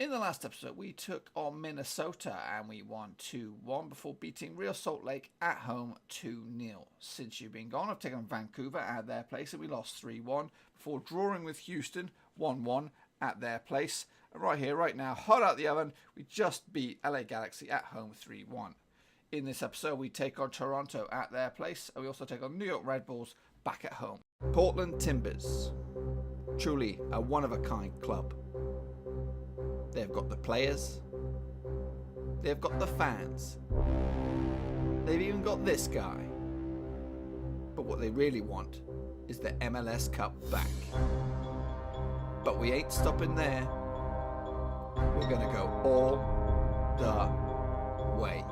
In the last episode, we took on Minnesota and we won 2-1 before beating Real Salt Lake at home 2-0. Since you've been gone, I've taken Vancouver at their place and we lost 3-1 before drawing with Houston 1-1 at their place. And right here, right now, hot out the oven, we just beat LA Galaxy at home 3-1. In this episode, we take on Toronto at their place and we also take on New York Red Bulls back at home. Portland Timbers, truly a one-of-a-kind club. They've got the players, they've got the fans, they've even got this guy. But what they really want is the MLS Cup back. But we ain't stopping there. We're going to go all the way.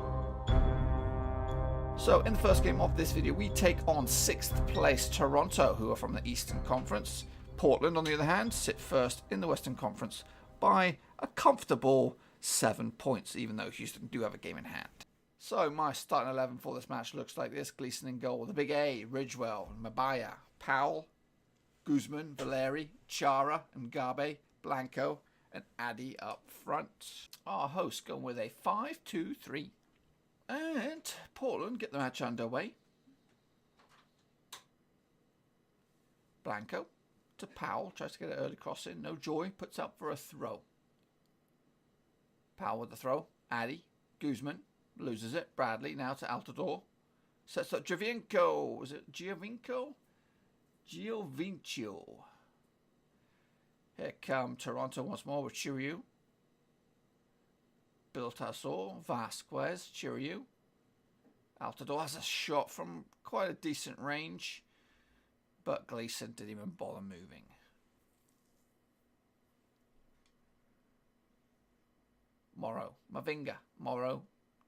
So in the first game of this video, we take on 6th place Toronto, who are from the Eastern Conference. Portland, on the other hand, sit first in the Western Conference by a comfortable 7 points, even though Houston do have a game in hand. So my starting 11 for this match looks like this. Gleason in goal, the big A, Ridgewell, Mabaya, Powell, Guzman, Valeri, Chara, and Gabe, Blanco, and Addy up front. Our host going with a 5-2-3. And Portland get the match underway. Blanco to Powell, tries to get an early cross in, no joy, puts up for a throw. Powell with the throw, Addy, Guzman, loses it, Bradley now to Altidore, sets up Giovinco, is it Giovinco? Giovinco. Here come Toronto once more with Chiriu. Biltasor, Vasquez, Chiriu. Altidore has a shot from quite a decent range, but Gleason didn't even bother moving. Morrow, Mavinga, Morrow,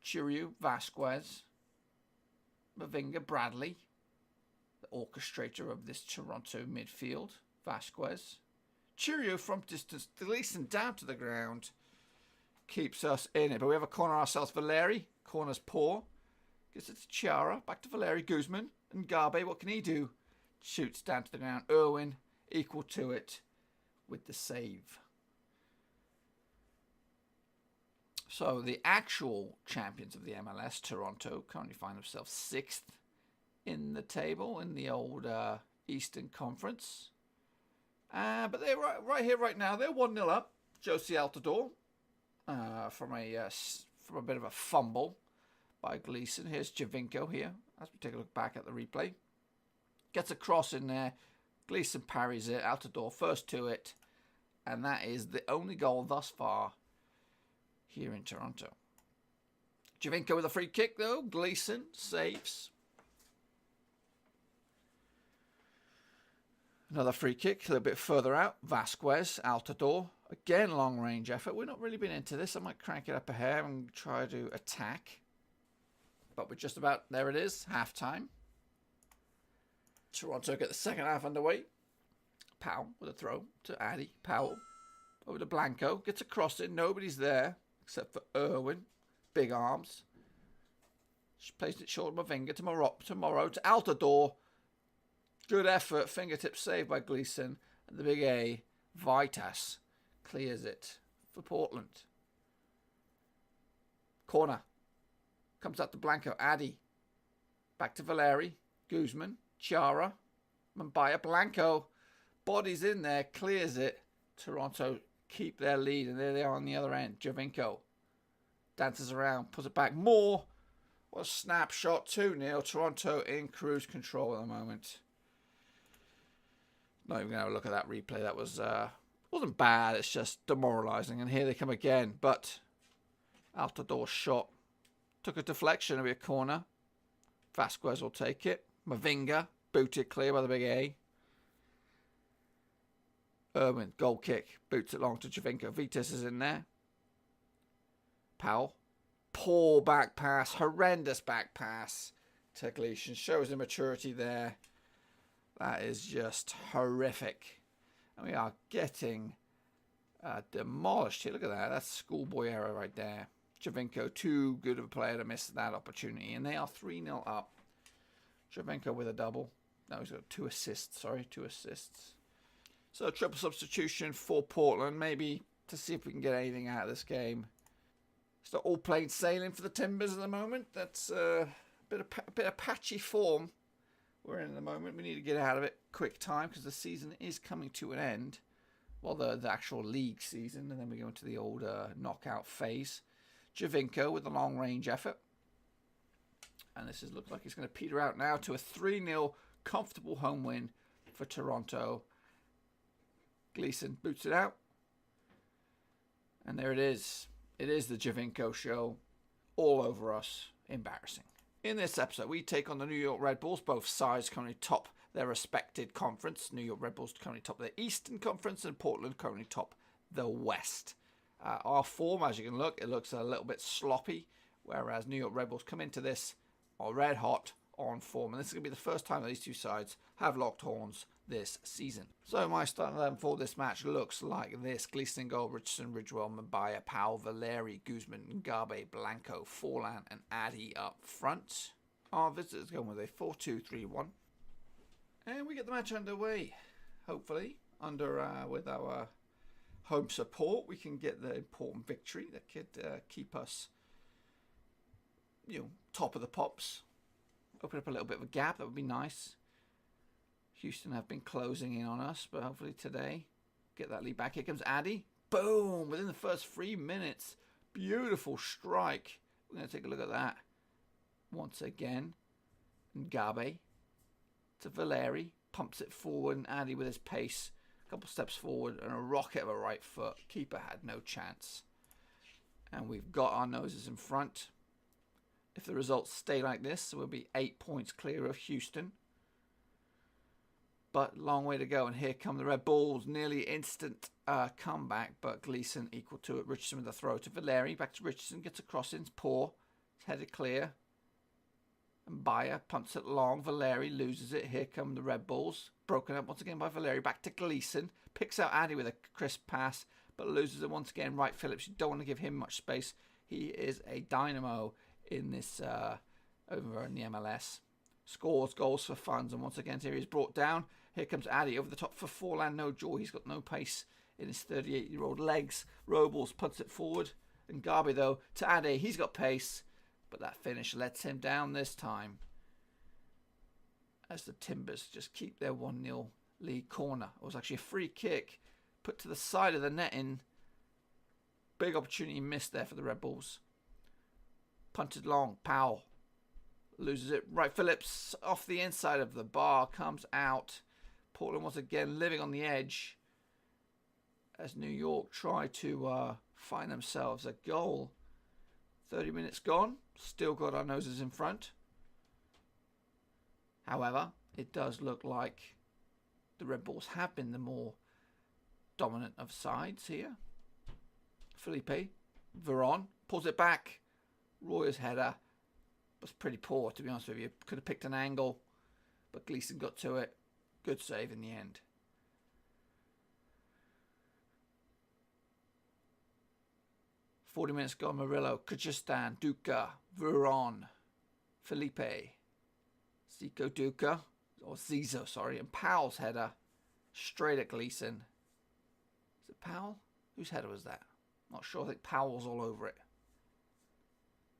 Chiriu, Vasquez, Mavinga, Bradley, the orchestrator of this Toronto midfield, Vasquez. Chiriu from distance, Gleason down to the ground, keeps us in it. But we have a corner ourselves, Valeri, corner's poor. Gets it to Chara, back to Valeri, Guzman, and Gabe, what can he do? Shoots down to the ground. Irwin equal to it with the save. So the actual champions of the MLS, Toronto, currently find themselves 6th in the table in the old Eastern Conference. But they're right here, right now. They're 1-0 up. Josie Altidore from a bit of a fumble by Gleason. Here's Giovinco here as we take a look back at the replay. Gets a cross in there. Gleason parries it. Altidore first to it. And that is the only goal thus far here in Toronto. Giovinco with a free kick, though. Gleason saves. Another free kick a little bit further out. Vasquez, Altidore. Again, long range effort. We've not really been into this. I might crank it up a hair and try to attack. But we're just about, there it is, half time. Toronto get the second half underway. Powell with a throw to Addy. Powell over to Blanco. Gets a cross in. Nobody's there except for Irwin. Big arms. She plays it short of Mavinga to Morrow to Altidore. Good effort. Fingertip save by Gleason. And the big A, Vitas, clears it for Portland. Corner. Comes out to Blanco. Addy. Back to Valeri. Guzman. Chara, Mabaya, Blanco, bodies in there, clears it. Toronto keep their lead, and there they are on the other end. Giovinco dances around, puts it back. More. What a snapshot. 2-0. Toronto in cruise control at the moment. Not even going to have a look at that replay. That was wasn't bad. It's just demoralising. And here they come again. But Altidore's shot took a deflection. It'll be a corner. Vasquez will take it. Mavinga, booted clear by the big A. Irwin, goal kick, boots it long to Giovinco. Vitas is in there. Powell, poor back pass, horrendous back pass to Gleason. Shows immaturity there. That is just horrific. And we are getting demolished here. Look at that. That's schoolboy error right there. Giovinco, too good of a player to miss that opportunity. And they are 3-0 up. Giovinco with a double. No, he's got 2 assists. Sorry, 2 assists. So triple substitution for Portland. Maybe to see if we can get anything out of this game. It's not all plain sailing for the Timbers at the moment. That's a bit of patchy form we're in at the moment. We need to get out of it quick time because the season is coming to an end. Well, the actual league season, and then we go into the old knockout phase. Javinko with the long-range effort. And this looks like it's going to peter out now to a 3-0 comfortable home win for Toronto. Gleeson boots it out. And there it is. It is the Javinko show all over us. Embarrassing. In this episode, we take on the New York Red Bulls. Both sides currently top their respected conference. New York Red Bulls currently top the Eastern Conference and Portland currently top the West. Our form, as you can look, it looks a little bit sloppy, whereas New York Red Bulls come into this are red hot on form. And this is going to be the first time that these two sides have locked horns this season. So my starting 11 for this match looks like this. Gleeson in goal, Richardson, Ridgewell, Mabaya, Powell, Valeri, Guzman, Ngabe, Blanco, Forlan and Addy up front. Our visitors going with a 4-2-3-1. And we get the match underway. Hopefully, with our home support, we can get the important victory that could keep us, top of the pops. Open up a little bit of a gap. That would be nice. Houston have been closing in on us, but hopefully today get that lead back. Here comes Addy. Boom! Within the first 3 minutes. Beautiful strike. We're going to take a look at that. Once again. Ngabe to Valeri. Pumps it forward. And Addy with his pace. A couple steps forward and a rocket of a right foot. Keeper had no chance. And we've got our noses in front. If the results stay like this, we'll be 8 points clear of Houston. But long way to go, and here come the Red Bulls. Nearly instant comeback, but Gleeson equal to it. Richardson with the throw to Valeri. Back to Richardson, gets a crossing, it's poor. It's headed clear. And Bayer punts it long. Valeri loses it. Here come the Red Bulls. Broken up once again by Valeri. Back to Gleeson. Picks out Addy with a crisp pass, but loses it once again. Wright Phillips, you don't want to give him much space. He is a dynamo in this over in the MLS. Scores goals for funds, and once again here he's brought down. Here comes Addy over the top for Forlan. No joy, he's got no pace in his 38-year-old legs. Robles puts it forward. And Ngabe though to Addy, he's got pace, but that finish lets him down this time. As the Timbers just keep their 1-0 lead corner. It was actually a free kick put to the side of the netting. Big opportunity missed there for the Red Bulls. Punted long, Powell loses it. Wright Phillips off the inside of the bar, comes out. Portland once again living on the edge as New York try to find themselves a goal. 30 minutes gone, still got our noses in front. However, it does look like the Red Bulls have been the more dominant of sides here. Felipe, Veron pulls it back. Royer's header was pretty poor, to be honest with you. Could have picked an angle, but Gleeson got to it. Good save in the end. "40 minutes gone, Murillo, Kyrgyzstan, Duca, Veron, Felipe, Zico Duca, or Zizo, sorry, and Powell's header straight at Gleeson. Is it Powell? Whose header was that? Not sure. I think Powell's all over it.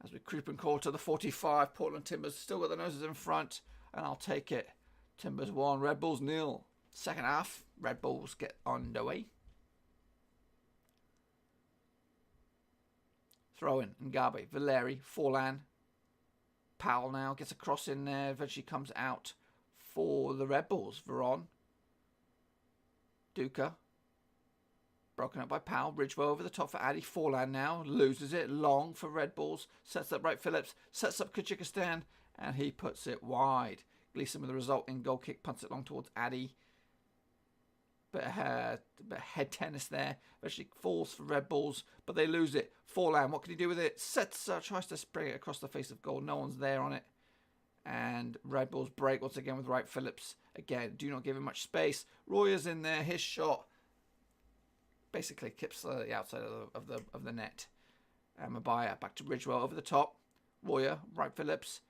As we creep and crawl to the 45, Portland Timbers still got the noses in front, and I'll take it. Timbers 1, Red Bulls 0. Second half, Red Bulls get underway. Throw in, Ngabe, Valeri, Forlan. Powell now gets a cross in there, eventually comes out for the Red Bulls. Veron. Duca. Broken up by Powell. Ridgewell over the top for Addy. Forlan now loses it. Long for Red Bulls. Sets up Wright Phillips. Sets up Kyrgyzstan. And he puts it wide. Gleeson with the result in goal kick. Punts it long towards Addy. Bit of head tennis there. Eventually falls for Red Bulls. But they lose it. Forlan, what can he do with it? Tries to spray it across the face of goal. No one's there on it. And Red Bulls break once again with Wright Phillips. Again, do not give him much space. Royer's in there. His shot basically clips the outside of the net. Mabaya back to Ridgewell over the top. Royer, Wright Phillips.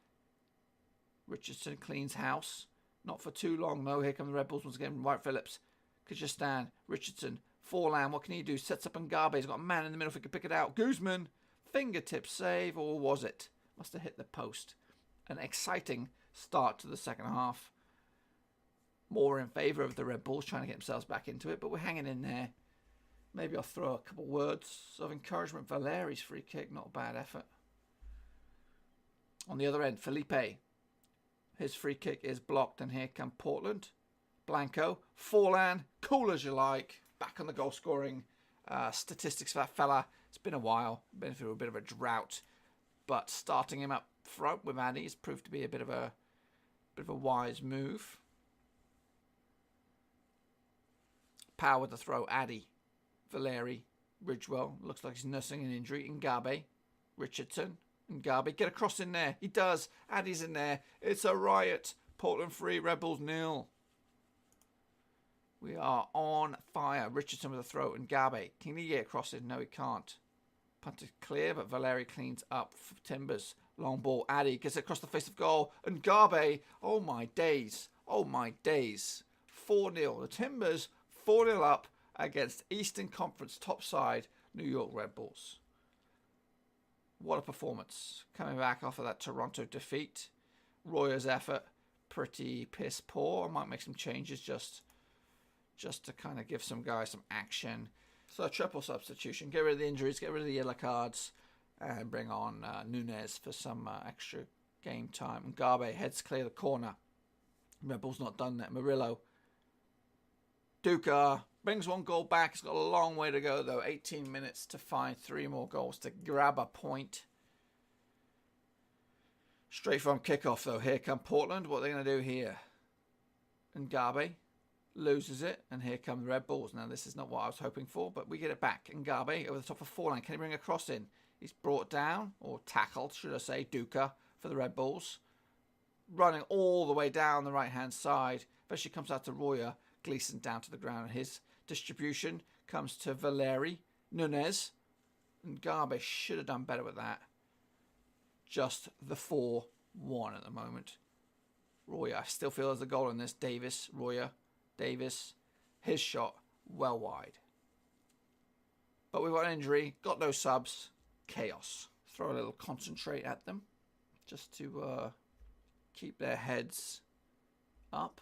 Richardson cleans house. Not for too long though. Here come the Red Bulls once again. Wright Phillips. Kyrgyzstan. Richardson. Forlan, what can he do? Sets up Ngabe. He's got a man in the middle if he can pick it out. Guzman, fingertip save, or was it? Must have hit the post. An exciting start to the second half. More in favour of the Red Bulls, trying to get themselves back into it, but we're hanging in there. Maybe I'll throw a couple words of encouragement. Valeri's free kick, not a bad effort. On the other end, Felipe. His free kick is blocked, and here come Portland. Blanco, Forlan, cool as you like. Back on the goal scoring statistics for that fella. It's been a while, been through a bit of a drought, but starting him up front with Addy has proved to be a bit of a wise move. Power with the throw, Addy, Valeri, Ridgewell. Looks like he's nursing an injury. Ngabe, Richardson, Ngabe. Get a cross in there. He does. Addy's in there. It's a riot. Portland 3, Red Bulls 0. We are on fire. Richardson with a throw. Ngabe. Can he get a cross in? No, he can't. Punted clear, but Valeri cleans up for Timbers. Long ball. Addy gets it across the face of goal. Ngabe. Oh, my days. Oh, my days. 4-0. The Timbers 4-0 up against Eastern Conference top side New York Red Bulls. What a performance. Coming back off of that Toronto defeat. Royer's effort, pretty piss poor. I might make some changes just to kind of give some guys some action. So a triple substitution. Get rid of the injuries, get rid of the yellow cards, and bring on Nunez for some extra game time. Ngabe heads clear the corner. Red Bulls not done that. Murillo. Duca brings one goal back. He's got a long way to go, though. 18 minutes to find 3 more goals to grab a point. Straight from kickoff, though. Here come Portland. What are they going to do here? Ngabe loses it, and here come the Red Bulls. Now, this is not what I was hoping for, but we get it back. Ngabe over the top of Forlan. Can he bring a cross in? He's brought down, or tackled, should I say, Duca for the Red Bulls. Running all the way down the right-hand side. Eventually comes out to Royer. Gleason down to the ground. His distribution comes to Valeri. Nunez. And Ngabe should have done better with that. Just the 4-1 at the moment. Royer, I still feel there's a goal in this. Davis, Royer, Davis. His shot, well wide. But we've got an injury. Got no subs. Chaos. Throw a little concentrate at them. Just to keep their heads up.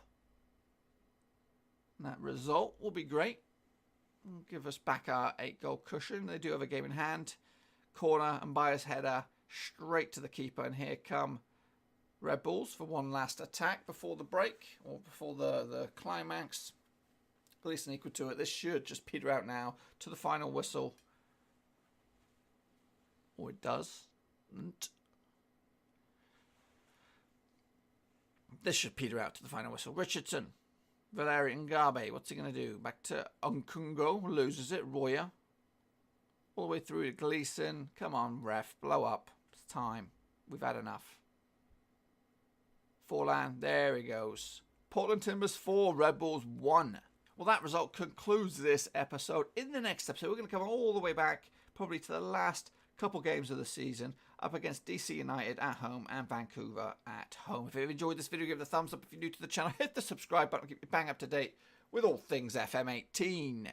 And that result will be great. It'll give us back our 8-goal cushion. They do have a game in hand. Corner and Bayer's header straight to the keeper. And here come Red Bulls for one last attack before the break, or before the climax. Gleason equal to it. This should just peter out now to the final whistle. Or it does. This should peter out to the final whistle. Richardson. Valeri Ngabe, what's he going to do? Back to Nkungo, loses it. Royer. All the way through to Gleason. Come on, ref, blow up. It's time. We've had enough. Forlan, there he goes. Portland Timbers 4, Red Bulls 1. Well, that result concludes this episode. In the next episode, we're going to come all the way back, probably to the last couple games of the season, up against DC United at home and Vancouver at home. If you've enjoyed this video, give it a thumbs up. If you're new to the channel, hit the subscribe button. Keep you bang up to date with all things FM18.